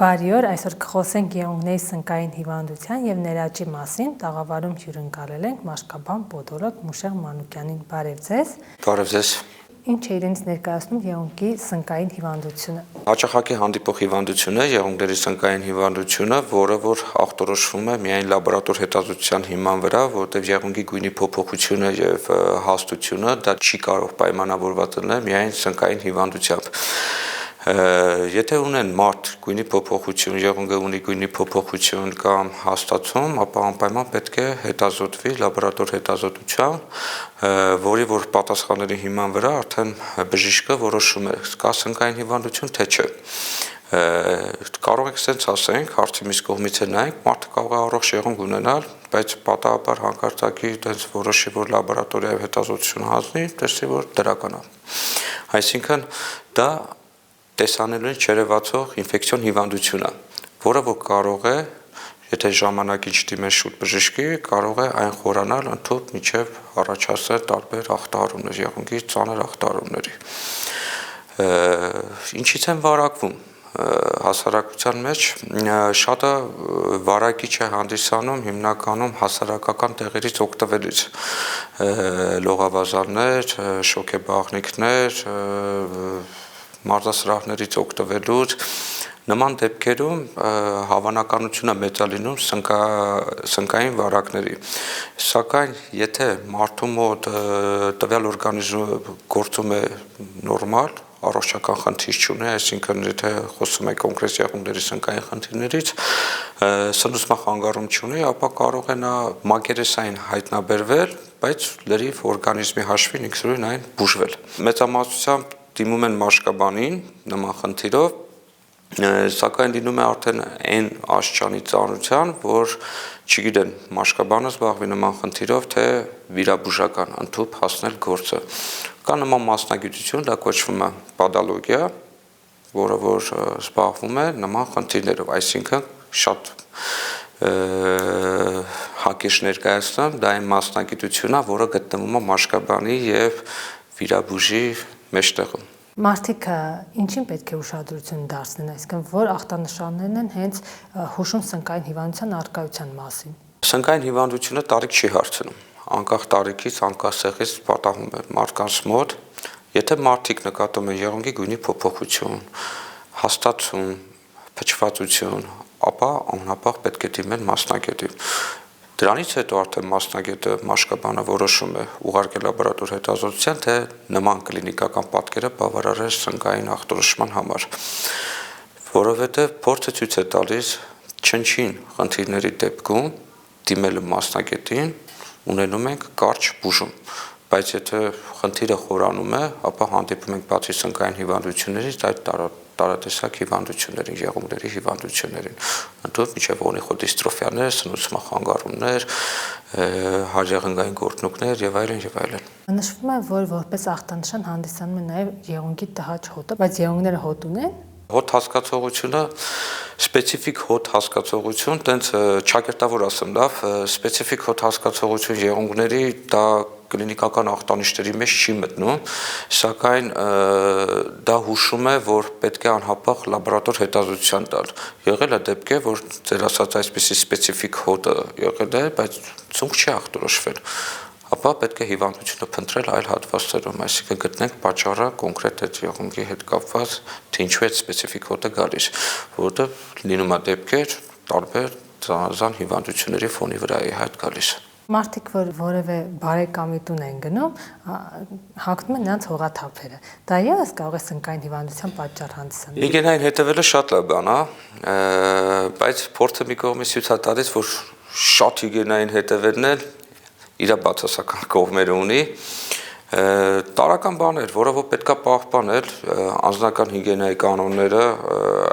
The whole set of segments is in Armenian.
Բարի օր, այսօր կխոսենք եղունգների սնկային հիվանդության եւ ներաճի մասին, տաղավարում հյուրընկալել ենք մաշկաբան պոդոլոգ Մուշեղ Մանուկյանին։ Բարև ձեզ։ Բարև ձեզ։ Ինչ է իրենց ներկայացնում եղունգի սնկային հիվանդությունը։ Հաճախակի հանդիպող հիվանդություն է եղունգների սնկային հիվանդությունը, որը որ ախտորոշվում է միայն լաբորատոր հետազոտության հիման վրա, որտեղ եղունգի գույնի փոփոխությունը եւ հաստությունը դա չի կարող պայմանավորված լինել միայն սնկային հիվանդությամբ։ Եթե ունեն մարդ գույնի փոփոխություն, եղունգը ունի գույնի փոփոխություն կամ հաստացում, ապա անպայման պետք է հետազոտվի լաբորատոր հետազոտությամբ, որի որ պատասխանների հիման վրա արդեն բժիշկը որոշում է կա սնկային հիվանդություն թե չէ։ Կարող եք sense ասենք, հարցի մյուս կողմից է նայենք, մարդը կարող է առողջ եղունգ ունենալ, բայց պատահաբար հանկարծակի այդպես որոշի, որ լաբորատորիայով հետազոտություն հանձնի, տեսի, որ դրական է։ Այսինքն դա տեսանելուն չերևացող ինֆեկցիոն հիվանդություն է, որը որ կարող է, եթե ժամանակին չդիմեն շուտ բժշկի, կարող է այն խորանալ ընդհանուր մինչև առաջացնել տարբեր ախտահարումներ, եղունգի ծանր ախտահարումների։ Ինչից են վարակվում հասարակության մեջ շատը վարակիչ է հանդիսանում հիմնականում հասարակական տեղերից օգտվելուց, լողավազաններ, շոգեբաղնիքներ, մարզասրահներից օգտվելուց նման դեպքերում հավանականությունը մեծ է լինում սնկային վարակների, սակայն եթե մարդու մոտ տվյալ օրգանիզմը գործում է նորմալ, առողջական խնդիր չունի, այսինքն եթե խոսում ենք կոնկրետ եղունգների սնկային խնդիրներից, սնուցման խանգարում չունի, ապա կարող է նա մակերեսային հայտնաբերվել, բայց լրիվ օրգանիզմի հաշվին ինքնուրույն այն բուժվել։ Մեծամասնությամբ դիմում են մաշկաբանին նման խնդիրով, սակայն լինում է արդեն այն աստիճանի ծանրության, որ չգիտեն մաշկաբանը զբաղվի նման խնդիրով, թե վիրաբուժական ընդհանուր հասնել գործը։ Կա նման մասնագիտություն, դա կոչվում է պոդոլոգիա, որը որ զբաղվում է նման խնդիրներով, այսինքն շատ հակիրճ ներկայացնում, դա այն մասնագիտությունն է, որը գտնվում է մաշկաբանի եւ վիրաբույժի մեջտեղում։ Մարդիկը ինչին պետք է ուշադրություն դարձնեն, այսինքն որ ախտանշաններն են հենց հուշում սնկային հիվանդության առկայության մասին։ Սնկային հիվանդությունը տարիք չի հարցնում, անկախ տարիքից, անկախ սեղից պատահում է մարդկանց մոտ, եթե մարդիկ նկատում են եղունգի գույնի փոփոխություն, հաստացում, փչվածություն, ապա անհապաղ պետք է դիմեն մասնագետի։ Դրանից հետո արդեն մասնագետը մաշկաբանը որոշում է ուղարկել լաբորատոր հետազոտության, թե նման կլինիկական պատկերը բավարար է սնկային ախտորոշման համար, որովհետև փորձը ցույց է տալիս չնչին խնդիրների դեպքում դիմելու մասնագետին ունենում ենք կարճ բուժում, բայց եթե խնդիրը խորանում է, ապա հանդիպում ենք բացի սնկային հիվանդություններից այդ տարատեսակ հիվանդություններին, եղունգների հիվանդություններին, ընդհանուր մինչև օնիխոդիստրոֆիաներ, սնուցման խանգարումներ, հաջեղնգային գորտնուկներ եւ այլն եւ այլն։ Նշվում է, որ որպես ախտանշան հանդիսանում է նաեւ եղունգի տհաճ հոտը, բայց եղունգները հոտ ունեն։ Հոտ հասկացողությունը սպეციფიկ հոտ հասկացողություն, տենց ճակերտավոր ասեմ, լավ, սպეციფიկ հոտ հասկացողություն եղունգների դա կլինիկական ախտանիշների մեջ չի մտնում, սակայն դա հուշում է, որ պետք է անհապաղ լաբորատոր հետազոտության տալ։ Եղել է դեպքեր, որ ձեր ասած այսպիսի սպეციფიկ հոտը եղել է, բայց ցունք չի ախտորոշվել, ապա պետք է հիվանդությունը փնտրել այլ հատվածներում, այսինքն գտնենք պատճառը կոնկրետ այդ եղունգի հետ կապված, թե ինչու այդ սպეციფიկ հոտը գալիս, որովհետև լինում է դեպքեր տարբեր զանազան հիվանդությունների ֆոնի վրա է հետ գալիս։ Մարդիկ, որ որևէ բարեկամի տուն են գնում, հագնում են նրանց հողաթափերը։ Դա ևս կարող է սնկային հիվանդության պատճառ հանդիսանալ։ Հիգիենային հետևելը շատ լավ բան է, բայց փորձը մի կողմից ցույց է տալիս, որ շատ հիգիենային հետևելն էլ իր բացասական կողմերը ունի, տարական բաներ, որը որ պետքա պահպանել, անձնական հիգիենայի կանոնները,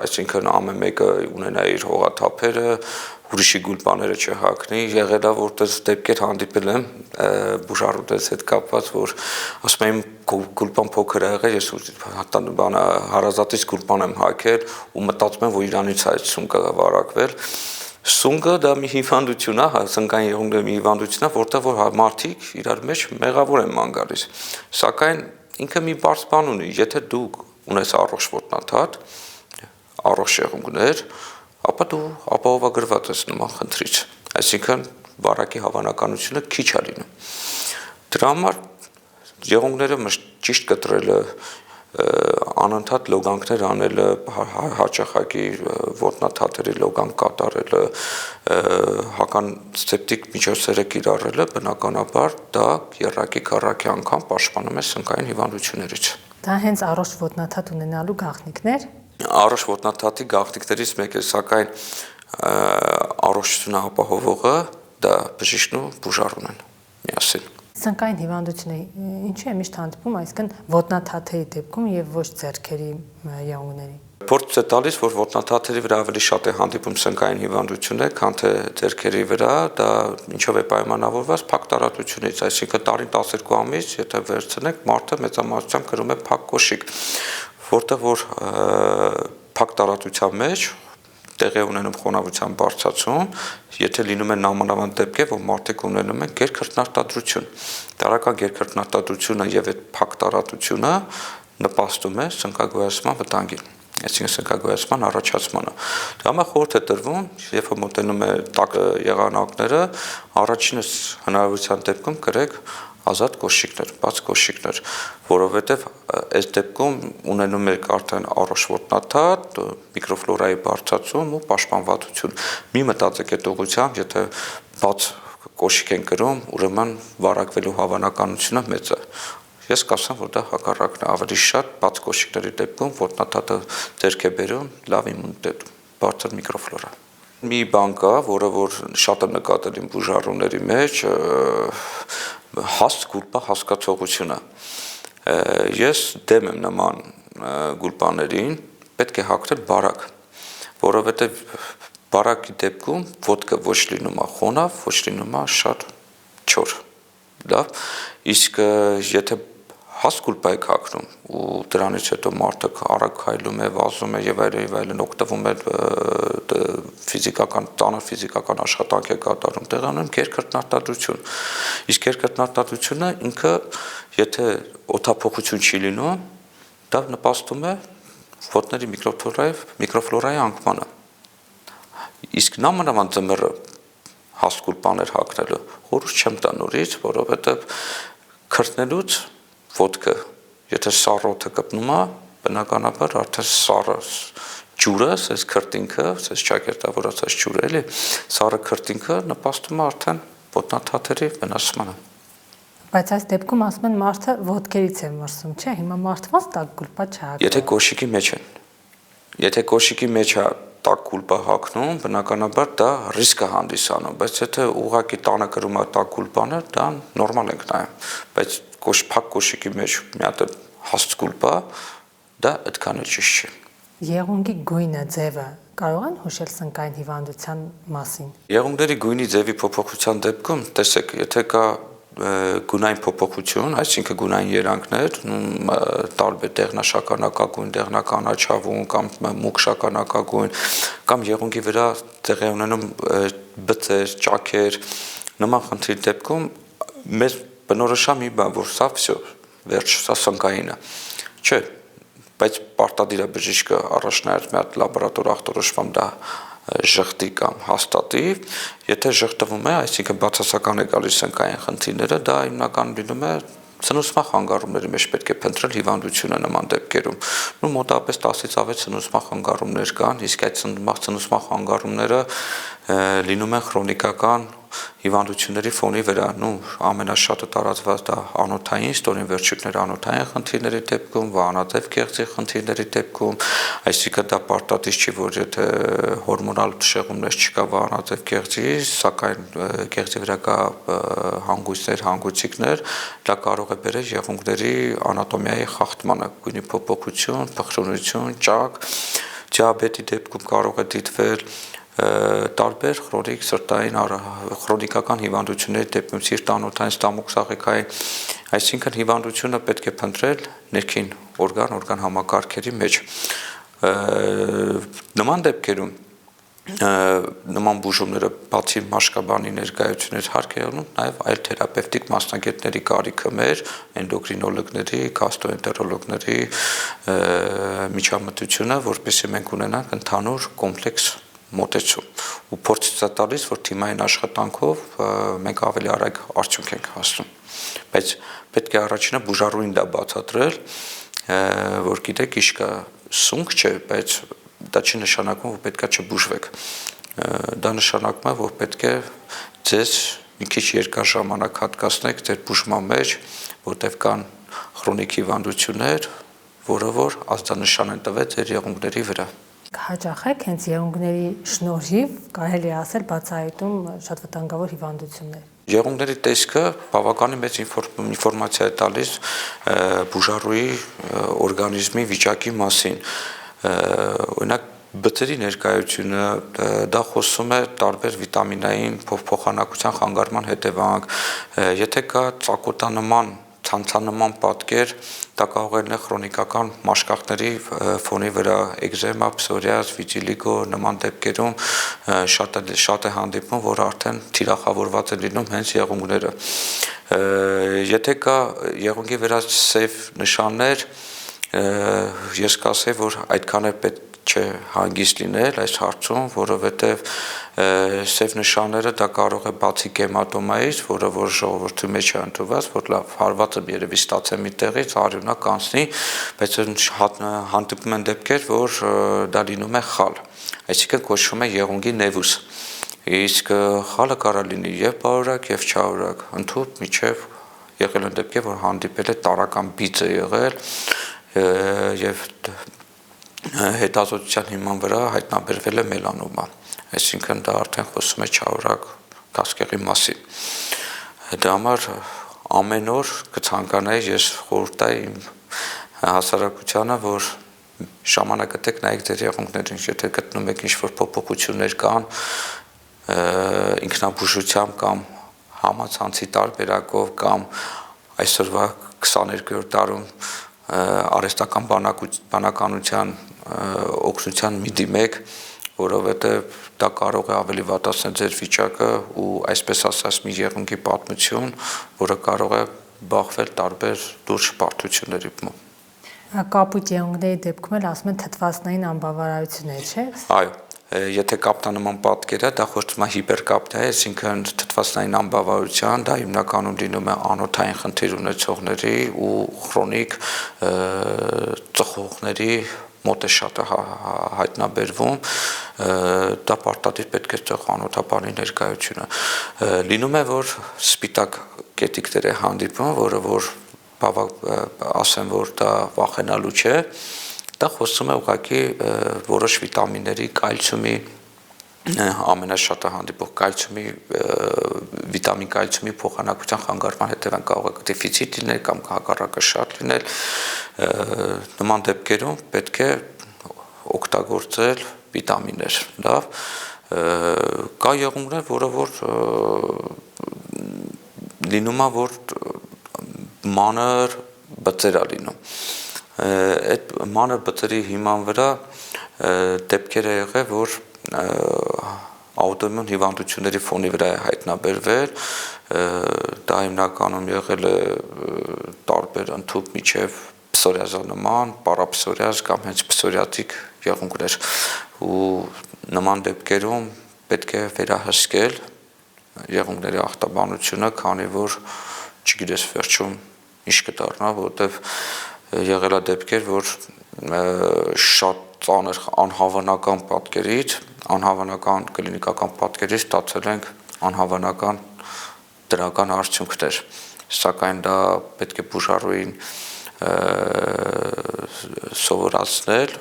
այսինքն ամեն մեկը ունենա իր հողաթափերը, ուրիշի գուլպաները չհագնի, եղել է որտես դեպքեր հանդիպել եմ բուժառուտես հետ կապված, որ ասում եմ գուլպան փոքր է եղել, ես հարազատից գուլպան եմ հագել ու մտածում եմ, որ իրանից այդ սունկը վարակվել։ Սունկը դա մի հիվանդություն է, սնկային եղունգների մի հիվանդություն է, որտեղ որ մարդիկ իրար մեջ մեղավոր են ման գալիս։ Սակայն ինքը մի բարձ բան ունի, եթե դու ունես առողջ ոտնաթաթ, առողջ եղունգներ, ապա դու ապահովագրված ես նման խնդրից, այսինքն վարակի հավանականությունը քիչ է լինում։ Դրա համար եղունգները ճիշտ կտրելը, անընդհատ լոգանքներ անելը, հաճախակի ոտնաթաթերի լոգանք կատարելը, հականսեպտիկ միջոցները կիրառելը բնականաբար դա եռակի քառակի անգամ պաշտպանում է սնկային հիվանդություններից։ Դա հենց առողջ ոտնաթաթ ունենալու գաղտնիքներ։ Առողջ ոտնաթաթի գաղտնիքներից մեկը, սակայն առողջությունը ապահովողը դա բժիշկն ու բուժարունն են միասին։ Սնկային հիվանդությունը ինչու է միշտ հանդիպում, այսինքն ոտնաթաթերի դեպքում եւ ոչ ձեռքերի եղունգների։ Փորձ է տալիս, որ ոտնաթաթերի վրա ավելի շատ է հանդիպում սնկային հիվանդությունը, քան թե ձեռքերի վրա, դա ինչով է պայմանավորված փակ տարածությունից, այսինքն տարին 12 ամիս, եթե վերցնենք, մարդը մեծամասնությամբ կրում է փակ կոշիկ, որտեղ որ փակ տարածության մեջ տեղի ունենում խոնավության բարձրացում, եթե լինում է նամանավան դեպքեր, որ մարդիկ ունենում են գերքրտնարտադրություն։ Տարական գերքրտնարտադրությունը եւ այդ փակ տարածությունը նպաստում է սնկագոյացման վտանգին, այսինքն սնկագոյացման առաջացմանը։ Դա համար խորհուրդ է տրվում, երբ որ մոտենում է տաք եղանակները, առաջինս հնարավորության դեպքում կրեք ազատ կոշիկներ, բաց կոշիկներ, որովհետև այս դեպքում ունենում եք արդեն առողջ ոտնաթաթ, միկրոֆլորայի բարձրացում ու պաշտպանվածություն։ Մի մտածեք այդ ուղղությամբ, եթե բաց կոշիկ են կրում, ուրեմն վարակվելու հավանականությունը մեծ է։ Ես կասեմ, որ դա հակառակն է, ավելի շատ բաց կոշիկների դեպքում ոտնաթաթը ձեռք է բերում լավ իմունիտետ, բարձր միկրոֆլորա։ Մի բան կա, որը որ շատ է նկատել իմ բուժարունների մեջ, հաստ գուլպա հասկացողությունը։ Ես դեմ եմ նման գուլպաներին, պետք է հագնել բարակ, որովհետև բարակի դեպքում ոտքը ոչ լինում է խոնավ, ոչ լինում է շատ չոր։ Լավ, իսկ եթե հաստ գուլպա եք հագնում ու դրանից հետո մարդը արագ քայլում է, վազում է եւ այլն օգտվում է ֆիզիկական ծանր ֆիզիկական աշխատանք է կատարում, տեղանում գերքրտնարտադրություն։ Իսկ գերքրտնարտադրությունը ինքը եթե օդափոխություն չի լինում, դա նպաստում է ոտների միկրոֆլորայի անկմանը։ Իսկ նամանավան ձմեռը հաստ գուլպաներ հագնելու խորհուրդ չեմ տա նորից, որովհետեւ քրտնելուց ոտքը, եթե սառը օդը կպնում է, բնականաբար արդեն սառը ջուրը, այս քրտինքը, այս ճակերտավորած ջուրը, էլի, սառը քրտինքը նպաստում է արդեն ոտնաթաթերի վնասմանը։ Բայց այս դեպքում ասում են մարդը ոտքերից է մրսում, չէ՞, հիմա մարդված տաք գուլպա չհագնում։ Եթե կոշիկի մեջ են։ Եթե կոշիկի մեջ է տաք գուլպա հագնում, բնականաբար դա ռիսկ է հանդիսանում, բայց եթե ուղղակի տանը կրում է տաք գուլպանը, դա նորմալ ենք նայում, բայց փակ կոշիկի մեջ մի հատ հաստ գուլպա, դա այդքան էլ ճիշտ չէ։ Եղունգի գույնը, ձևը կարող են հուշել սնկային հիվանդության մասին։ Եղունգների գույնի ձևի փոփոխության դեպքում, տեսեք, եթե կա գունային փոփոխություն, այսինքն գունային երանգներ, տարբեր դեղնաշագանակագույն, դեղնականաչավուն կամ մուգ շագանակագույն, կամ եղունգի վրա տեղի ունենում բծեր, ճաքեր, նման խնդրի դեպքում մեզ բնորոշա մի բան, որ սա վсё, վերջ, սա սնկային է։ Չէ, բայց պարտադիր է բժիշկը առաջնայած մի հատ լաբորատոր ախտորոշման դա ժխտի կամ հաստատի, եթե ժխտվում է, այսինքն բացասական է գալիս սնկային խնդիրները, դա հիմնականում լինում է ցնուցման խանգարումների մեջ պետք է փնտրել հիվանդությունը նման դեպքերում։ Նու մոտավորապես 10-ից ավել ցնուցման խանգարումներ կան, իսկ այդ ցնուցման խանգարումները լինում են քրոնիկական հիվանդությունների ֆոնի վրա, ամենաշատը տարածված դա անոթային, ստորին վերջույթների անոթային խնդիրների դեպքում, վահանաձև գեղձի խնդիրների դեպքում, այսինքն դա պարտադիր չի, որ եթե հորմոնալ շեղումներ չկա վահանաձև գեղձի, սակայն գեղձի վրա կա հանգույցներ, հանգույցիկներ, դա կարող է բերել եղունգների անատոմիայի խախտմանը, գույնի փոփոխություն, փխրունություն, ճակ, դիաբետի դեպքում կարող է դիտվել տարբեր քրոնիկ սրտային քրոնիկական հիվանդությունների դեպքում սիրտանոթային, ստամոքսաղեքային, այսինքն հիվանդությունը պետք է փնտրել ներքին օրգան համակարգերի մեջ։ Նման դեպքերում նման բուժումները բացի մաշկաբանի ներկայությունից հարկ է անում նաև այլ թերապևտիկ մասնագետների կարիքը մեր էնդոկրինոլոգների, գաստրոենտերոլոգների միջամտությունը, որպեսզի մենք ունենանք ընդհանուր կոմպլեքս մոտեցում ու փորձից է տալիս, որ թիմային աշխատանքով մենք ավելի արագ արդյունք ենք հասնում, բայց պետք է առաջինը բուժառուին դա բացատրել, որ գիտեք իշկա սունկ չէ, բայց դա չի նշանակում, որ պետք է չբուժվեք, դա նշանակում է, որ պետք է ձեզ մի քիչ երկար ժամանակ հատկացնեք ձեր բուժման մեջ, որտեղ կան քրոնիկ հիվանդություններ, որը որ ազդանշան են տվել ձեր եղունգների վրա։ Հաճախեք հենց եղունգների շնորհիվ կարելի է ասել բացահայտում շատ վտանգավոր հիվանդություններ։ Եղունգների տեսքը բավականին մեծ ինֆորմացիա է տալիս բուժառուի օրգանիզմի վիճակի մասին։ Օրինակ բծերի ներկայությունը դա խոսում է տարբեր վիտամինային փոխանակության խանգարման հետևանք, եթե կա ծակոտանման ցանցանման պատկեր, դա կարող է լինել քրոնիկական մաշկախների ֆոնի վրա էկզեմա, պսորիազ, վիտիլիգո նման դեպքերում շատ է հանդիպում, որ արդեն թիրախավորված է լինում հենց եղունգները։ Եթե կա եղունգի վրա սև նշաններ, ես կասեի, որ այդքան է պետք չէ հանգիստ լինել այս հարցում, որովհետև սև նշանները դա կարող է բացի հեմատոմայից, որը որ ժողովրդի մեջ է ընդունված, որ լավ հարվածը երևի ստացել մի տեղից արյունակ անցնի, բայց հանդիպում են դեպքեր, որ դա լինում է խալ, այսինքն կոչվում է եղունգի նևուս, իսկ խալը կարող լինի եւ բարորակ եւ չարորակ, ընդհանուր միջև եղել են դեպքեր, որ հանդիպել է տարական բիծ է եղել եւ հետազոտության հիման վրա հայտնաբերվել է մելանոմա, այսինքն դա արդեն խոսում է չարորակ կասկեղի մասին։ Դա համար ամեն օր կցանկանայի ես խորհուրդ տայի իմ հասարակությանը, որ ժամանակ գտեք նայեք ձեր եղունգներին, եթե գտնում եք ինչ-որ փոփոխություններ կան ինքնաբուժությամբ կամ համացանցի տարբերակով կամ այսօրվա 22-րդ դարում արհեստական բանականության օգնության մի դիմեք, որովհետև դա կարող է ավելի վատացնել ձեր վիճակը ու այսպես ասած մի եղունգի պատմություն, որը կարող է բախվել տարբեր լուրջ բարդությունների։ Կապույտ եղունգների դեպքում էլ ասում են թթվածնային անբավարարություններ, չէ՞։ Այո, եթե կապտանման պատկեր է, դա խոսվում է հիպերկապնիա, այսինքն թթվածնային անբավարարության, դա հիմնականում լինում է անոթային խնդիր ունեցողների ու քրոնիկ ծխողների մոտ է շատ հայտնաբերվում, դա պարտադիր պետք է ծխ անոթապանի ներկայությունը։ Լինում է, որ սպիտակ կետիկներ է հանդիպում, որը որ ասեմ, որ դա վախենալու չէ, դա խոսում է ուղղակի որոշ վիտամինների, կալցիումի ամենաշատը հանդիպող կալցիումի վիտամին կալցիումի փոխանակության խանգարման հետևանք կարող է դեֆիցիտ լինել կամ հակառակը շատ լինել, նման դեպքերում պետք է օգտագործել վիտամիններ, լավ, կա եղունգներ, որը որ լինում է, որ մանր բծեր է լինում, այդ մանր բծերի հիման վրա դեպքեր է եղել, որ աուտոիմուն հիվանդությունների ֆոնի վրա է հայտնաբերվել, դա հիմնականում եղել է տարբեր ընդհուպ միջև պսորիազանման, պարապսորիազ կամ հենց պսորիատիկ եղունգներ ու նման դեպքերում պետք է վերահսկել եղունգների ախտաբանությունը, քանի որ չգիտես վերջում ինչ կդառնա, որովհետև եղել է դեպքեր, որ շատ ծանր անհավանական պատկերից, անհավանական կլինիկական պատկերից ստացել ենք անհավանական դրական արդյունքներ, սակայն դա պետք է բուժառուին սովորացնել,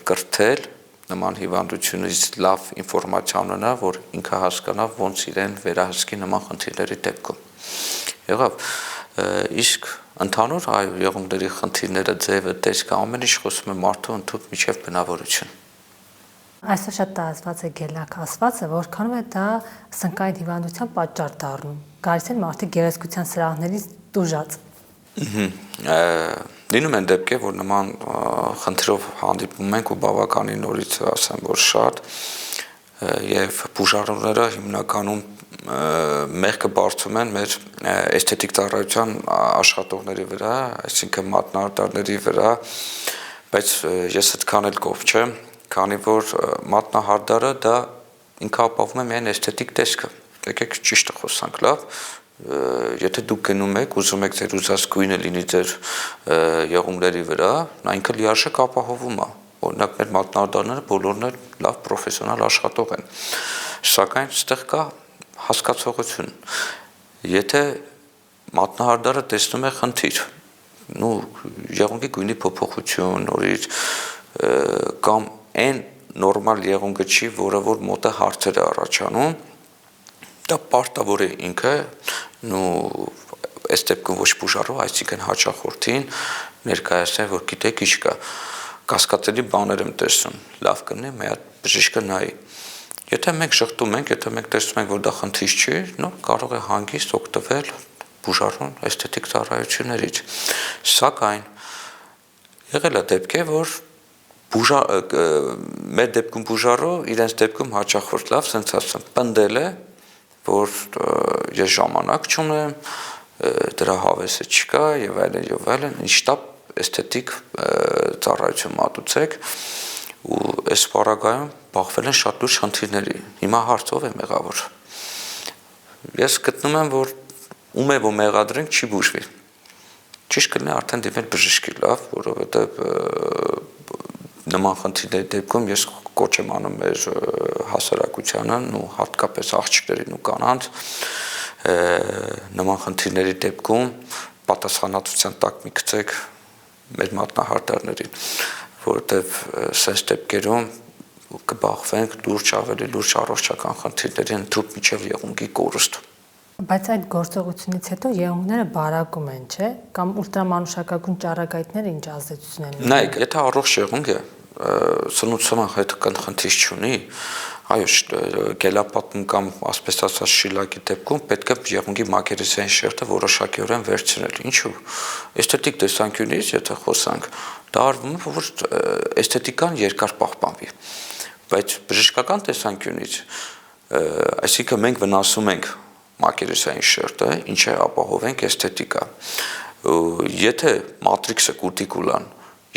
կրթել նման հիվանդությունից լավ ինֆորմացիա ունենա, որ ինքը հասկանա ոնց իրեն վերահսկի նման խնդիրների դեպքում։ Եղավ, իսկ ընդհանուր այո եղունգների խնդիրները, ձևը, տեսքը, ամեն ինչ խոսում է մարդու ընդհանուր միջև բնավորություն։ Այսօր շատ տարածված է գելակ ասվածը, որքանում է դա սնկային հիվանդության պատճառ դառնում։ Գալիս են մարդիկ գեղեցկության սրահներից տուժած։ Լինում են դեպքեր, որ նման խնդրով հանդիպում ենք ու բավականին նորից ասեմ, որ շատ եւ բուժարարները հիմնականում մեղքը բարձում են մեր էսթետիկ ծառայության աշխատողների վրա, այսինքն մատնահարդարների վրա, բայց ես այդքան էլ կով չեմ, քանի որ մատնահարդարը դա ինքը ապահովում է միայն էսթետիկ տեսքը։ Եկեք ճիշտը խոսանք, լավ։ Եթե դուք գնում եք, ուզում եք ձեր ուզած գույնը լինի ձեր եղունգների վրա, նա ինքը լիարժեք ապահովում է։ Օրինակ մեր մատնահարդարները բոլորն էլ լավ պրոֆեսիոնալ աշխատող են։ Սակայն այստեղ կա հասկացողություն։ Եթե մատնահարդարը տեսնում է խնդիր, եղունգի գույնի փոփոխություն, նորից կամ այն նորմալ եղունգը չի, որը որ մոտը հարցեր է առաջանում, դա պարտավոր է ինքը այս դեպքում ոչ բուժարով, այսինքն հաճախորդին ներկայացնել, որ գիտեք ինչ կա, կասկածելի բաներ եմ տեսնում, լավ կլինի մի հատ բժիշկը նայի։ Եթե մենք շղթում ենք, եթե մենք տեսնում ենք, որ դա խնդիր չի, կարող է հանգիստ օգտվել բուժարուն էսթետիկ ծառայություններից։ Սակայն եղել է դեպքեր, որ մեր դեպքում բուժարը իրենց դեպքում հաճախորդ լավ սենց ասեմ, պնդել է, որ ես ժամանակ չունեմ, դրա հավեսը չկա եւ այլն, ինչ տապ էսթետիկ ծառայություն մատուցեք ու այս պարագայում բախվել են շատ լուրջ խնդիրների։ Հիմա հարցով է մեղավոր։ Ես գտնում եմ, որ ում է որ մեղադրենք չի բուժվի։ Ճիշտ կլինի արդեն դիմել բժշկի, լավ, որովհետեւ նման խնդիրների դեպքում ես կոչ եմ անում մեր հասարակությանը ու հատկապես աղջիկներին ու կանանց նման խնդիրների դեպքում պատասխանատվության տակ մի գցեք մեր մատնահարդարներին, որովհետև սենց դեպքերում կբախվենք ավելի լուրջ առողջական խնդիրների, ընդհանուր միջև եղունգի կորուստ։ Բայց այդ գործողությունից հետո եղունգները բարակում են, չէ՞, կամ ուլտրամանուշակագույն ճառագայթները ինչ ազդեցություն են ունենում։ Նայեք, եթե առողջ եղունգ է, սնուցման հետ խնդիր չունի, այո, գելապատում կամ ասպես ասած շիլակի դեպքում պետք է եղունգի մակերեսային շերտը որոշակիորեն վերցնել։ Ինչու՞։ Էսթետիկ տեսանկյունից, եթե խոսանք, դա արվում է, որ էսթետիկան երկար պահպանվի։ Բայց բժշկական տեսանկյունից, այսինքն մենք վնասում ենք մակերեսային շերտը, ինչ է ապահովենք էսթետիկա։ Եթե մատրիքսը կուտիկուլան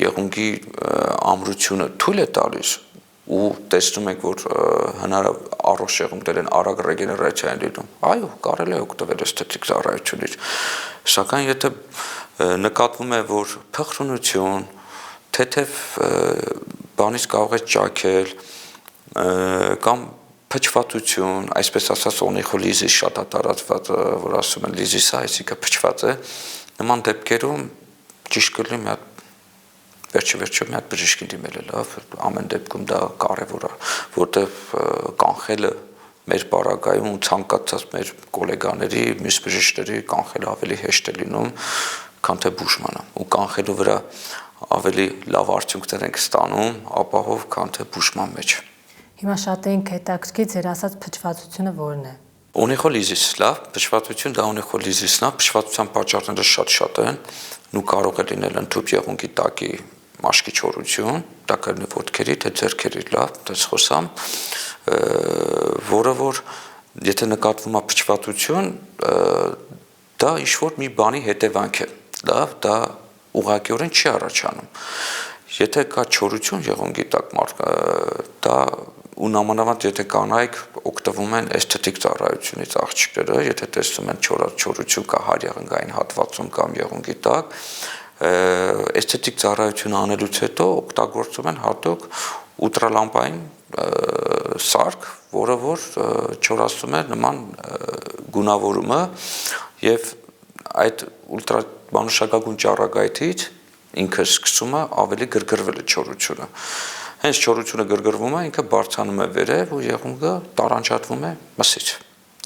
եղունգի ամրությունը թույլ է տալիս ու տեսնում ենք, որ առողջ եղունգներ են արագ ռեգեներացիա են լինում, այո, կարելի է օգտվել էսթետիկ ծառայությունից։ Սակայն եթե նկատվում է, որ փխրունություն, թեթև բանից կարող է ճաքել կամ փչվածություն, այսպես ասած օնեխոլիզիս շատ է տարածված, որ ասում են լիզիսը, այսինքն փչված է, նման դեպքերում ճիշտ կլինի մի հատ վերջը մի հատ բժշկի դիմել է, լավ, ամեն դեպքում դա կարևոր է, որտեղ կանխելը մեր պարագայում ու ցանկացած մեր գոլեգաների, մյուս բժիշկների կանխելը ավելի հեշտ է լինում, քան թե բուժմանը, ու կանխելու վրա ավելի լավ արդյունքներ ենք ստանում, ապահով, քան թե բուժման մեջ։ Հիմա շատ էինք հետաքրքիր ձեր ասած փչվածությունը որն է։ Օնեխոլիզիս, լավ, փչվածություն դա օնեխոլիզիսն է, փչվածության պատճառները շատ են, ու կարող է լինել ընդհանուր եղունգի տակի մաշկի չորություն, դա կլինի ոտքերի, թե ձեռքերի, լավ, դες խոսամ, որը որ եթե նկատվում է փչվածություն, դա ինչ-որ մի բանի հետևանք է, լավ, դա ուղղակիորեն չի առաջանում։ Եթե կա չորություն եղունգի տակ, դա ու նամանավանդ եթե կանայք օգտվում են էսթետիկ ծառայությունից աղջիկները, եթե տեսնում են չորություն կա հարյեղնգային հատվածում կամ եղունգի տակ, էսթետիկ ծառայություն անելուց հետո օգտագործում են հատուկ ուլտրալամպային սարք, որը որ չորացնում է նման գունավորումը եւ այդ ուլտրամանուշակագույն ճառագայթից ինքը սկսում է ավելի գրգռվել չորությունը։ Հենց չորությունը գրգռվում է, ինքը բարձրանում է վերև ու եղունգը տարանջատվում է մսից,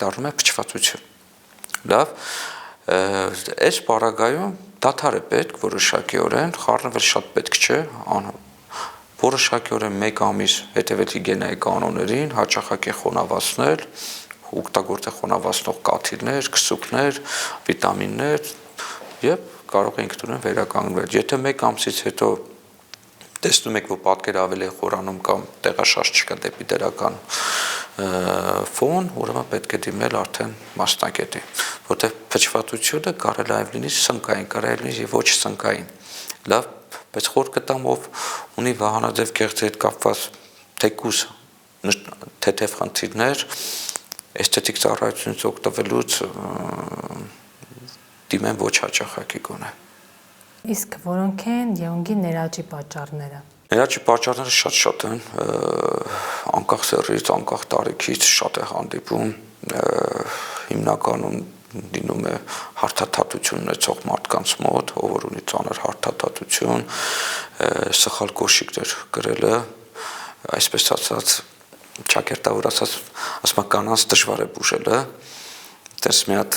դառնում է փչվածություն։ Լավ, այս պարագայում դադար է պետք որոշակիորեն, խառնվել շատ պետք չէ, որոշակիորեն 1 ամիս հետևել հիգիենայի կանոններին, հաճախակի խոնավացնել, օգտագործել խոնավացնող կաթիլներ, քսուկներ, վիտամիններ եւ կարող է ինքնուրույն վերականգնվել։ Եթե 1 ամսից հետո տեսնում եք, որ պատկերը ավելի է խորանում կամ տեղաշարժ չկա դեպի դրական ֆոն, ուրեմն պետք է դիմել արդեն մասնագետի, որտեղ փչվածությունը կարող է լինի սնկային, կարող է լինի ոչ սնկային։ Լավ, բայց խոր կտամ ով ունի վահանաձև գեղձի հետ կապված թեկուզ թեթև խնդիրներ, էսթետիկ ծառայությունից օգտվելուց դիմեն ոչ հաճախակի գոնե։ Իսկ որոնք են եղունգի ներաճի պատճառները։ Ներաճի պատճառները շատ են, անկախ սեռից, անկախ տարիքից շատ է հանդիպում, հիմնականում դինում է հարթաթաթություն ունեցող մարդկանց մոտ, ով որ ունի ծանր հարթաթաթություն, սխալ կոշիկներ կրելը, այսպես ասած, ճակերտավոր ասում կանանց դժվար է բուժելը, դες մի հատ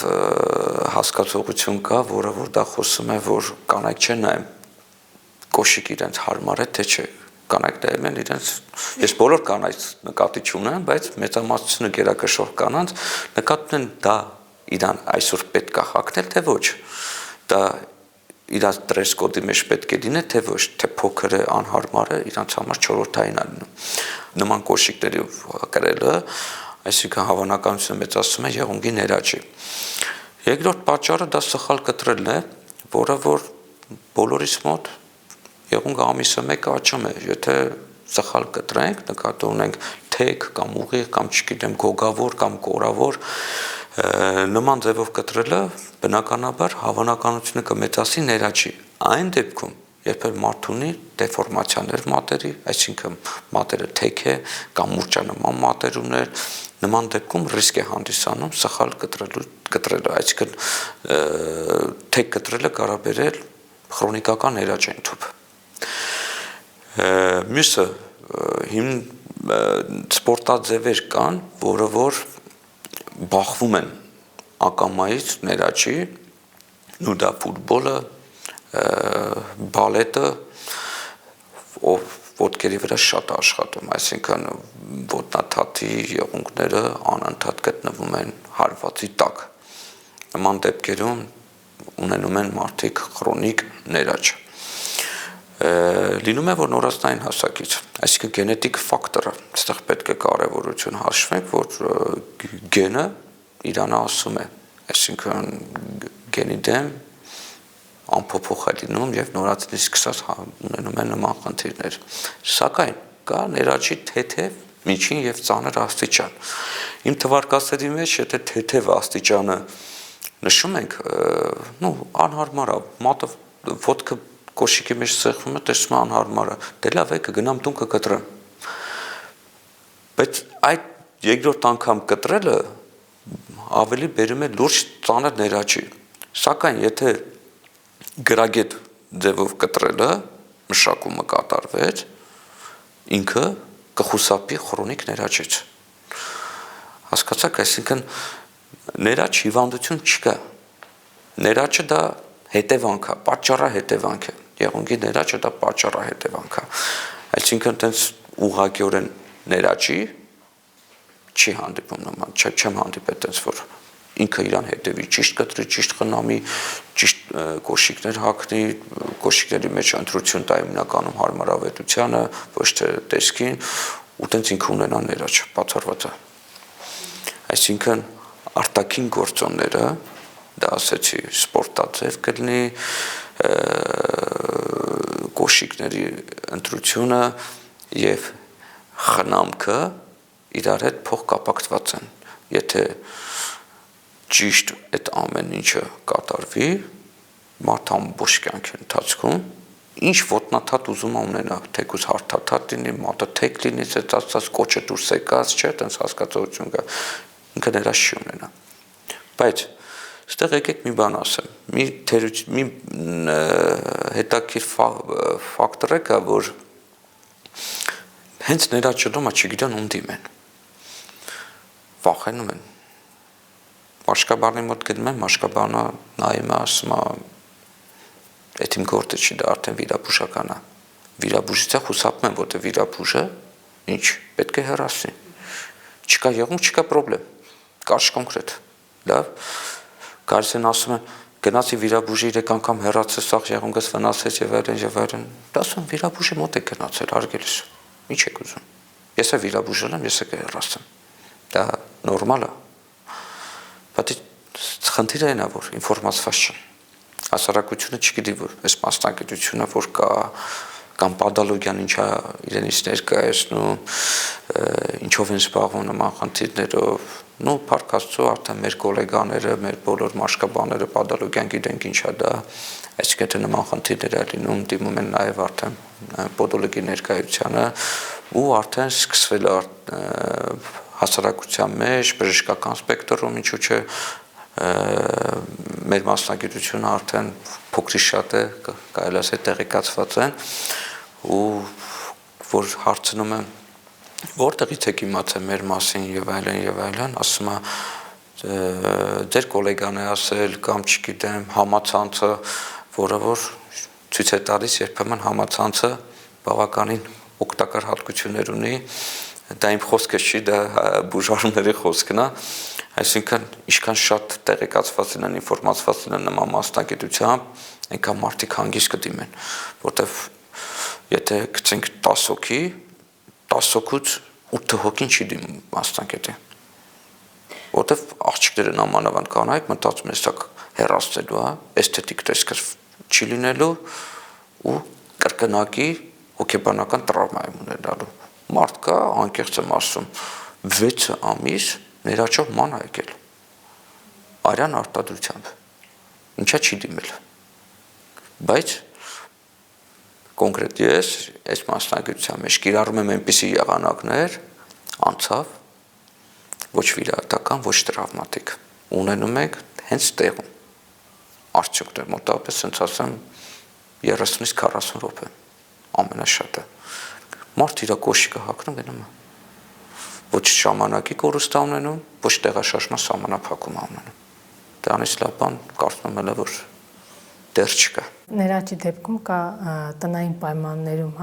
հասկացողություն կա, որը որ դա խոսում է, որ կանայք չեն նայում կոշիկ իրենց հարմար է, թե չէ, կանայք նայում են իրենց, ես բոլոր կանայք նկատի չունեմ, բայց մեծամասնությունը գերակշռող կանանց նկատում են դա իրան այսօր պետք է հագնել, թե ոչ, դա իրաց դրես կոդի մեջ պետք է լինի, թե ոչ, թե փոքր է, անհարմար է, իրանց համար չորրորդային է լինում, նման կոշիկների կրելը, այսինքն հավանականությունը մեծացնում է եղունգի ներաճի։ Երկրորդ պատճառը դա սխալ կտրելն է, որը որ բոլորիս մոտ եղունգը ամիսը 1 աճում է, եթե սխալ կտրենք, նկատի ունենք թեք կամ ուղիղ կամ չգիտեմ գոգավոր կամ կորավոր, նման ձևով կտրելը բնականաբար հավանականությունը կմեծացի ներաճի։ Այն դեպքում, երբ մարդ ունի դեֆորմացիաներ մատերի, այսինքն մատերը թեք է կամ մուրճանման մատեր ուներ, նման դեպքում ռիսկ է հանդիսանում սխալ կտրելը, այսինքն թեք կտրելը կարող բերել քրոնիկական ներաճային թուփ։ Մյուսը սպորտաձևեր կան, որը որ բախվում են ակամայից ներաճի, ու դա ֆուտբոլը, բալետը, ով ոտքերի վրա շատ աշխատում, այսինքն ոտնաթաթի եղունգները անընդհատ գտնվում են հարվածի տակ։ Նման դեպքերում ունենում են մարդիկ քրոնիկ ներաճ։ Լինում է, որ նորածնային հասակից, այսինքն գենետիկ ֆակտորը, այստեղ պետք է կարևորություն հաշվենք, որ գենը իրանը ասում է, այսինքն գենի դեմ անփոփոխ է լինում եւ նորածնից սկսած ունենում են նման խնդիրներ։ Սակայն կա ներաճի թեթև, միջին եւ ծանր աստիճան։ Իմ թվարկածների մեջ, եթե թեթև աստիճանը նշում ենք, անհարմար է, մատը ոտքը կոշիկի մեջ սեղվում է, տեսնում է անհարմար է, դե լավ է կգնամ տուն կկտրեմ։ Բայց այդ երկրորդ անգամ կտրելը ավելի բերում է լուրջ ծանր ներաճի։ Սակայն եթե գրագետ ձևով կտրելը, մշակումը կատարվեց, ինքը կխուսափի քրոնիկ ներաճից։ Հասկացաք, այսինքն ներաճ հիվանդություն չկա։ Ներաճը դա հետևանք է, պատճառահետևանք է։ Եղունգի ներաճը դա պատճառահետևանք է։ Այսինքն տենց ուղղակիորեն ներաճի չի հանդիպում նման, չեմ հանդիպել տենց որ ինքը իրան հետևի, ճիշտ կտրի, ճիշտ խնամի, ճիշտ կոշիկներ հագնի, կոշիկների մեջ ընտրություն տա հիմնականում հարմարավետությանը, ոչ թե տեսքին, ու տենց ինքը ունենա ներաճ, բացառված է։ Այսինքն արտաքին գործոնները, դա ասեցի, սպորտաձև կլինի, կոշիկների ընտրությունը եւ խնամքը իրար հետ փոխկապակցված են։ Եթե ճիշտ այդ ամեն ինչը կատարվի, մարդ ամբողջ կյանքի ընթացքում ինչ ոտնաթաթ ուզում ունենա, թեկուզ հարթաթաթ լինի, մատը թեք լինի, ծածած կոճը դուրս եկած, չէ, տենց հասկացողություն կա, ինքը ներաճ չի ունենա։ Բայց այստեղ եկեք մի բան ասեմ, մի հետաքրքիր ֆակտոր է կա, որ հենց ներաճելը չգիտեն ում դիմեն, վախենում են։ Մաշկաբանի մոտ գնում են, մաշկաբանը նայում է, ասում է, այդ իմ գործը չի, դա արդեն վիրաբուժական է։ Վիրաբուժից է խուսափում են, որտեղ վիրաբուժը ինչ, պետք է հեռացնի։ Չկա եղունգ, չկա պրոբլեմ, կարճ կոնկրետ, լավ։ Գալիս են ասում են, գնացի վիրաբուժի 3 անգամ հեռացա, սաղ եղունգս վնասեց եւ այլն, դասում վիրաբուժի մոտ է գնացել, հարգելիս, ինչ եք ուզում, ես է վիրաբուժել եմ, ես է կհեռացեմ, դա նորմալ է, բայց խնդիրը այն է, որ ինֆորմացված չեն, հասարակությունը չգիտի, որ այս մասնագիտությունը, որ կա, կամ պադոլոգիան ինչա իրենից ներկայացնում, ինչով են զբաղվում նման խնդիրներով, փառք Աստծո, արդեն մեր գոլեգաները, մեր բոլոր մաշկաբաները պադոլոգիան գիտենք ինչա դա, այսինքն թե նման խնդիրներ է լինում, դիմում են նաև արդեն պոդոլոգի ներկայությանը ու արդեն սկսվել է հասարակության մեջ, բժշկական սպեկտրում, ինչու՞ չէ, մեր մասնագիտությունը արդեն փոքրի շատ է, կարելի ասել տեղեկացված են ու որ հարցնում եմ որտեղից եք իմացել մեր մասին եւ այլն, ասում է ձեր գոլեգան է ասել կամ չգիտեմ համացանցը, որը որ ցույց է տալիս երբեմն համացանցը բավականին օգտակար հատկություններ ունի, դա իմ խոսքը չի, դա բուժարների խոսքն է, այսինքն ինչքան շատ տեղեկացված են, ինֆորմացված են նման մասնագիտությամբ, այնքան մարդիկ հանգիստ կդիմեն, որտեվ եթե գցենք 10 հոգի, 10 հոգուց 8 հոգին չի դիմում մասնագետի, որտեվ աղջիկները նամանավանդ կանայք մտածում են սա հեռացնելու, էսթետիկ տեսքը չի լինելու ու կրկնակի հոգեբանական տրավմա է ունենալու, մարդ կա, անկեղծ եմ ասում, 6 ամիս ներաճով ման է եկել, արյան արտադրությամբ, ինչա չի դիմել, բայց կոնկրետ ես այս մասնագիտության մեջ կիրառում եմ այնպիսի եղանակներ, անցավ, ոչ վիրահատական, ոչ տրավմատիկ, ունենում ենք հենց տեղում, արդյունքներ մոտավորապես ասենց ասեմ 30-ից 40 րոպե, ամենաշատը, մարդ իր կոշիկը հագնում գնում է, ոչ ժամանակի կորուստ ունենում, ոչ տեղաշարժման սահմանափակում ունենում, դրանից լավ բան կարծում եմ որ դեռ չկա։ Ներաճի դեպքում կա տնային պայմաններում,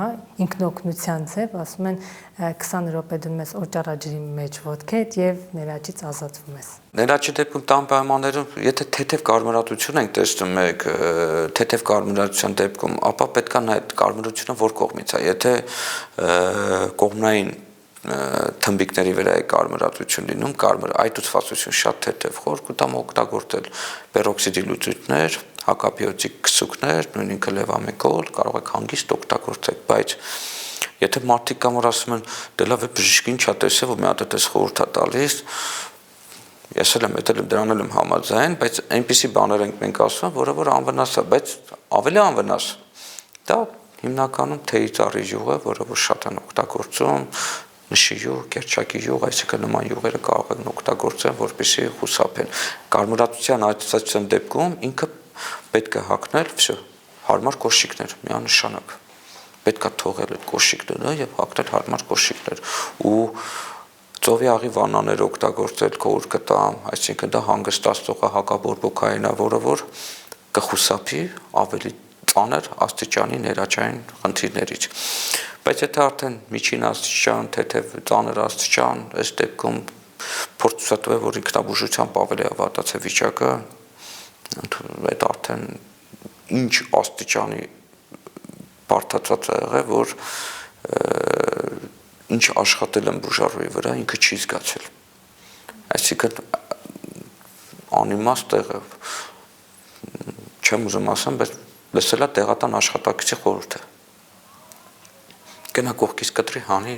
ինքնօգնության ձև, ասում են 20 րոպե դնում ես օճառաջրի մեջ ոտքեդ եւ ներաճից ազատվում ես։ Ներաճի դեպքում տան պայմաններում, եթե թեթև կարմրատություն ենք տեսնում եք, թեթև կարմրատության դեպքում, ապա պետք է նայել կարմրությունը որ կողմից է, եթե կողմնային թմբիկների վրա է կարմրատություն լինում, այտուցվածություն շատ թեթև խոր, կտամ օգտագործել պերօքսիդի լուծույթներ, հակաբիոտիկ քսուկներ, նույն ինքը լևամեկոլ, կարող եք հանգիստ օգտագործել, բայց եթե մարդիկ կամ որ ասում են, դե լավ է բժիշկին չա տեսել, որ մի հատ էս խորհուրդ է տալիս, ես էլ եմ դրան եմ համաձայն, բայց այնպիսի բաներ ենք մենք ասում, որը որ անվնաս է, բայց ավելի անվնաս, դա հիմնականում թեյի ծառի յուղ է, որը որ շատ են օգտագործում, նշի յուղ, կերչակի յուղ, այսինքն նման յուղերը կարող են օգտագործել, որպեսզի խուսափեն։ Կարմրատության այտուցվածության դեպքում ինքը պետք է հագնել, հարմար կոշիկներ, միանշանակ։ Պետք է թողել այդ կոշիկները եւ հագնել հարմար կոշիկներ ու ծովի աղի վանաներ օգտագործել քոուր կտամ, այսինքն դա հանգստացող է հակաբորբոքային է, որը որ կխուսափի ավելի ծանր աստիճանի ներաճային խնդիրներից։ Բայց եթե արդեն միջին աստիճան, թեթև ծանր աստիճան, այս դեպքում փորձատու է, որ ինքնաբուժությամբ ավելի ավարտացե վիճակը, այդ արդեն ինչ աստիճանի բարդացած է եղել, որ ինչ աշխատել եմ բուժարուի վրա, ինքը չի զգացել։ Այսինքն անիմաստ տեղը չեմ ուզում ասեմ, բայց լսելա տեղատան աշխատակցի խորհուրդը։ Գնա կողքից կտրի հանի,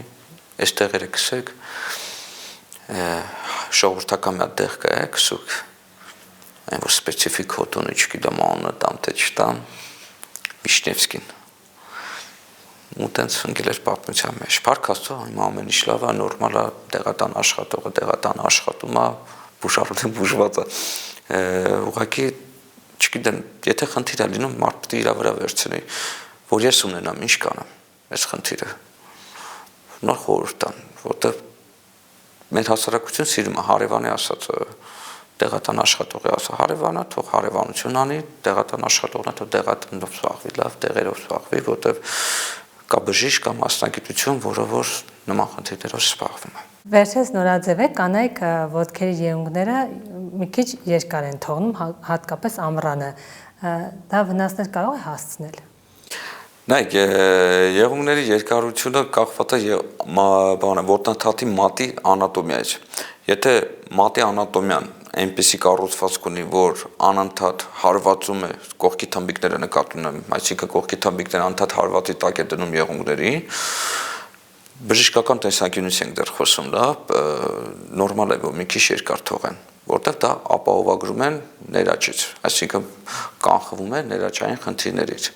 այս տեղերը քսեք, ժողովրդական մի հատ տեղ կա է քսուկ, այն որ սպეციფიկ հոտունի չգիտեմ անունը տամ թե չտամ, Վիշնևսկին։ Ու տենց ընկել էր պատմության մեջ։ Փառք Աստծո, հիմա ամեն ինչ լավ է, նորմալ է, տեղատան աշխատողը տեղատան աշխատում է, բուժարուտը բուժված է։ Ուղղակի չգիտեմ, եթե խնդիր է լինում, մարդ պետք է իր վրա վերցնի, որ ես ունենամ, ինչ կանեմ այս խնդիրը։ Նոր խորհուրդ տան, որտեղ մեր հասարակություն սիրում է հարևանի ասածը, տեղատան աշխատողի ասա, հարևանը թող հարևանություն անի, տեղատան աշխատողն է թող տեղատնով զբաղվի, լավ տեղերով զբաղվի, որտեղ կա բժիշկ կամ մասնագիտություն, որը որ նման խնդիրներով զբաղվում է։ Վերջերս նորաձև է կանայք ոտքերի եղունգները մի քիչ երկար են թողնում, հատկապես ամռանը։ Դա վնասներ կարող է հասցնել։ Նայեք, եղունգների երկարությունը կախված է ոտնաթաթի մատի անատոմիայից։ Եթե մատի անատոմիան այնպեսի կառուցվածք ունի, որ անընդհատ հարվածում է, կողքի թմբիկները նկատում եմ, այսինքն կողքի թմբիկները անընդհատ հարվածի տակ է դնում եղունգներին, բժշկական տեսանկյունից ենք դեռ խոսում, լավ, նորմալ է, որ մի քիչ երկար թողեն, որտեղ դա ապահովագրում են ներաճից, այսինքն կանխվում է ներաճային խնդիրներից։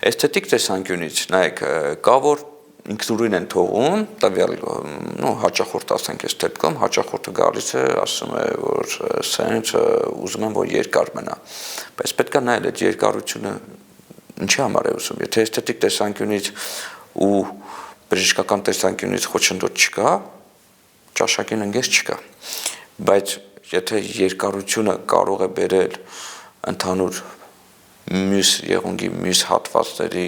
Էսթետիկ տեսանկյունից, նայեք, կա որ ինքնուրույն են թողում, տվյալ հաճախորդ ասենք այս դեպքում, հաճախորդը գալիս է, ասում է, որ սենց ուզում եմ, որ երկար մնա, բայց պետք է նայել այդ երկարությունը ինչի համար է ուզում, եթե էսթետիկ տեսանկյունից ու բժշկական տեսանկյունից խոչընդոտ չկա, ճաշակին ընկես չկա, բայց եթե երկարությունը կարող է բերել ընդհանուր մյուս եղունգի մյուս հատվածների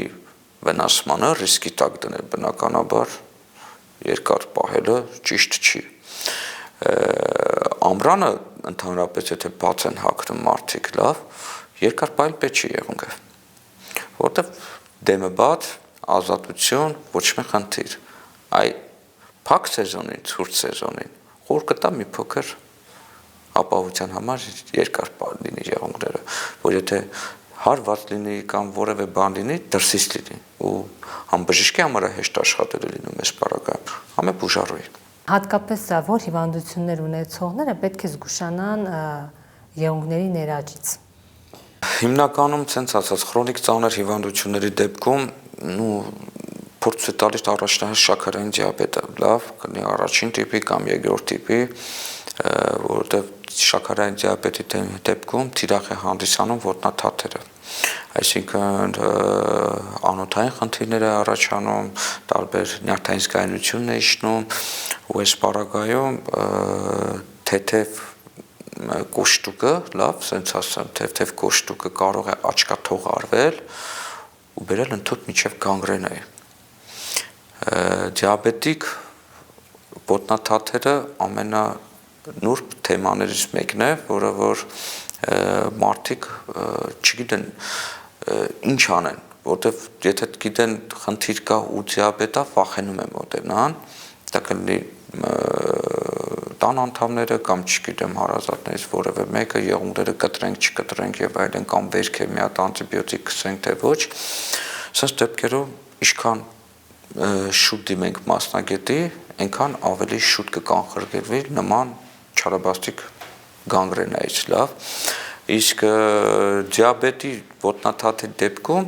վնասմանը, ռիսկի տակ դնել բնականաբար երկար պահելը ճիշտ չի։ Ամռանը ընդհանրապես եթե բաց են հագնում մարդիկ, լավ, երկար պահել պետք չի եղունգը, որտեղ դեմը բաց, ազատություն, ոչ մի խնդիր, այ փակ սեզոնին, ցուրտ սեզոնին, խոր կտա մի փոքր ապահովության համար երկար լինի եղունգները, որ եթե հարված լինի կամ որևէ բան լինի, դրսից լինի, ու համ բժշկի համար հեշտ աշխատել լինում այս պարագայում, համ է բուժառուի։ Հատկապես որ հիվանդություններ ունեցողները պետք է զգուշանան եղունգների ներաճից։ Հիմնականում ցենց ասած քրոնիկ ծանր հիվանդությունների դեպքում փորձ է տալիս առաջնահերթ շաքարային դիաբետը, լավ, կլինի առաջին տիպի կամ երկրորդ տիպի, որովհետև շաքարային դիաբետի դեպքում թիրախ է հանդիսանում ոտնաթաթերը, այսինքն անոթային խնդիրներ է առաջանում, տարբեր նյարդային զգայունություն է իջնում, ու այս պարագայում թեթև կոշտուկը, լավ, սենց ասեմ, թեթև կոշտուկը կարող է աչքաթող արվել ու բերել ընդհանուր մինչև գանգրենայի։ Դիաբետիկ ոտնաթաթերը ամենանուրբ թեմաներից մեկն է, որը որ մարդիկ չգիտեն ինչ անեն, որտեվ եթե գիտեն խնդիր կա ու դիաբետ է, վախենում են մոտենան, դա կլինի տան անդամները կամ չգիտեմ հարազատներից որևէ մեկը եղունգները կտրենք, չկտրենք եւ այլն կամ վերք է մի հատ անտիբիոտիկ քսենք թե ոչ, սենց դեպքերում ինչքան շուտ դիմենք մասնագետի, այնքան ավելի շուտ կկանխարգելվի նման չարաբաստիկ գանգրենայից, լավ, իսկ դիաբետի ոտնաթաթի դեպքում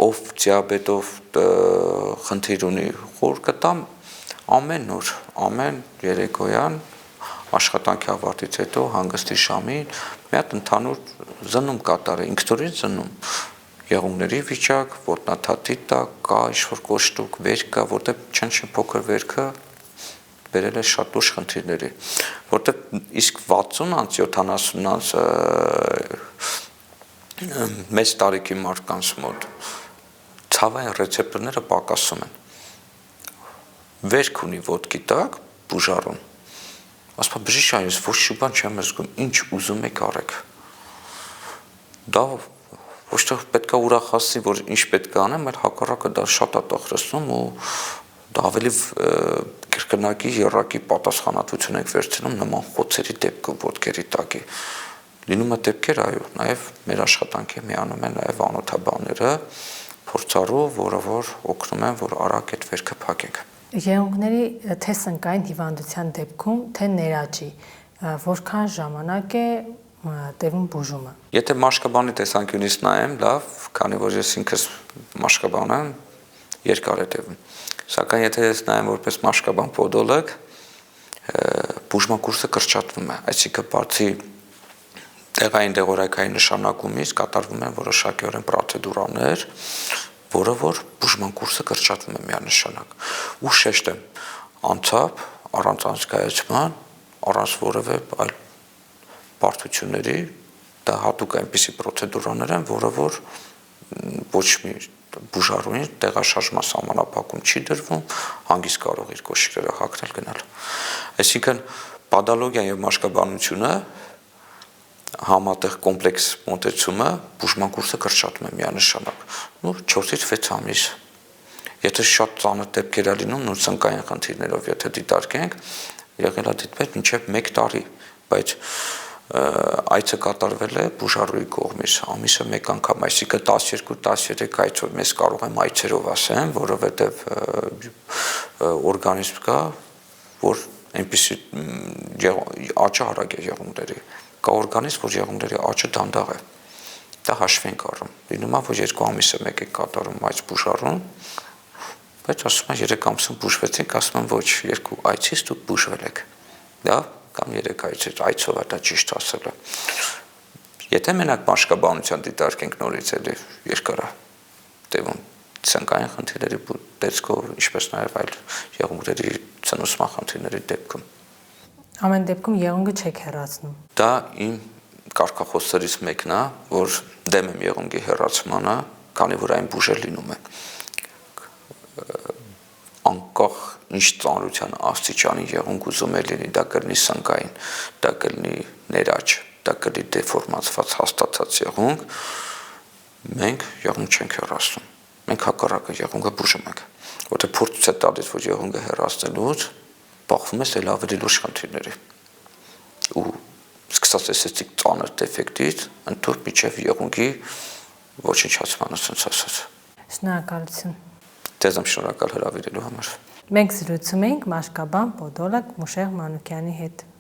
ով դիաբետով խնդիր ունի, խոր կտամ ամեն օր, ամեն երեկոյան աշխատանքի ավարտից հետո հանգստի ժամին մի հատ ընդհանուր զննում կատարել, ինքնուրույն զննում, եղունգների վիճակ, ոտնաթաթի տակ, կա ինչ-որ կոշտուկ, վերք կա, որտեղ չնչին փոքր վերքը բերել է շատ լուրջ խնդիրների, որտեղ իսկ 60-ից 70-ից մեծ տարիքի մարդկանց մոտ ցավային ռեցեպտորները պակասում են, վերք ունի ոտքի տակ, բուժառում, ասում բժիշկ այս ոչ մի բան չեմ զգում, ինչ ուզում եք արեք, դա ոչ թե պետք է ուրախացնի, որ ինչ պետք է անեմ, այլ հակառակը դա շատ է տխրեցնում ու դա ավելի կրկնակի երակի պատասխանատվություն եք վերցնում նման խոցերի դեպքում ոտքերի տակի, լինում է դեպքեր, այո, նաև մեր աշխատանքի միանում են նաև անօթաբանները, փորձառու, որը որ օգնում են, որ արագ այդ վերքը փակենք։ Եղունգների թե սնկային հիվանդության դեպքում, թե ներաճի, որքան ժամանակ է տևում բուժումը։ Եթե մաշկաբանի տեսանկյունից նայեմ, լավ, քանի որ ես ինքս մաշկաբան եմ, երկար է տևում։ Սակայն եթե ես նայեմ որպես մաշկաբան պոդոլոգ, բուժման կուրսը կրճատվում է, այսինքն բացի տեղային դեղորայքային նշանակումից կատարվում են որոշակիորեն պրոցեդուրաներ, որը որ բուժման կուրսը կրճատվում է միանշանակ։ Ու շեշտեմ, անցավ առանց անցկայացման, առանց որևէ այլ բարդությունների, դա հատուկ այնպիսի պրոցեդուրաներ են, որը որ ոչ մի բուժարունի տեղաշարժման սահմանափակում չի դրվում, հանգիստ կարող իր կոշիկները հագնել գնալ։ Այսինքն պադոլոգիան եւ մաշկաբանությունը համատեղ կոմպլեքս մոտեցումը բուժման կուրսը կրճատում է միանշանակ։ 4-ից 6 ամիս։ Եթե շատ ծանր դեպքեր ա լինում, նույն ծնկային խնդիրներով եթե դիտարկենք, եղել է դիտվել մինչև 1 տարի, բայց այցը կատարվել է բուժարուի կողմից ամիսը 1 անգամ, այսինքն 12-13 այցով մեզ կարող եմ այցերով ասեմ, որովհետև օրգանիզմ կա, որ այնպեսի աճը արագ է եղունգների, կա օրգանիզմ, որ եղունգների աճը դանդաղ է, դա հաշվի ենք առնում, լինում է, որ 2 ամիսը 1 է կատարում այս բուժարուն, բայց ասում են 3 ամսում բուժվեցինք, ասում են ոչ, 2 այցից դուք բուժվել եք, դա կամ 3 այցով է դա ճիշտ ասելը։ Եթե մենակ մաշկաբանության դիտարկենք նորից էլի երկար տևում ծնկային խնդիրների տեսքով, ինչպես նաև այլ եղունգների ծնուցման խնդիրների դեպքում։ Ամեն դեպքում եղունգը չեք հեռացնում։ Դա իմ կարգախոսներից մեկն է, որ դեմ եմ եղունգի հեռացմանը, քանի որ այն բուժել լինում է։ Անկախ ինչ ծանրության աստիճանի եղունգ ուզում է լինի, դա կլինի սնկային, դա կլինի ներաճ, դա կլինի դեֆորմացված հաստատած եղունգ, մենք եղունգ չենք հեռացնում, մենք հակառակը եղունգը բուժում ենք, որտեղ փորձ է տալիս, որ եղունգը հեռացնելուց բախվում ես էլ ավելի լուրջ խնդիրների, ու սկսած էսեցիկ ծանր դեֆեկտից, ընդհանուր միջև եղունգի ոչնչացմանը ցած ասած։ Շնորհակալություն։ Ձեզ եմ շնորհակալ հրավիրելու համար։ Մենք զրուցում ենք մաշկաբան պոդոլոգ Մուշեղ Մանուկյանի հետ։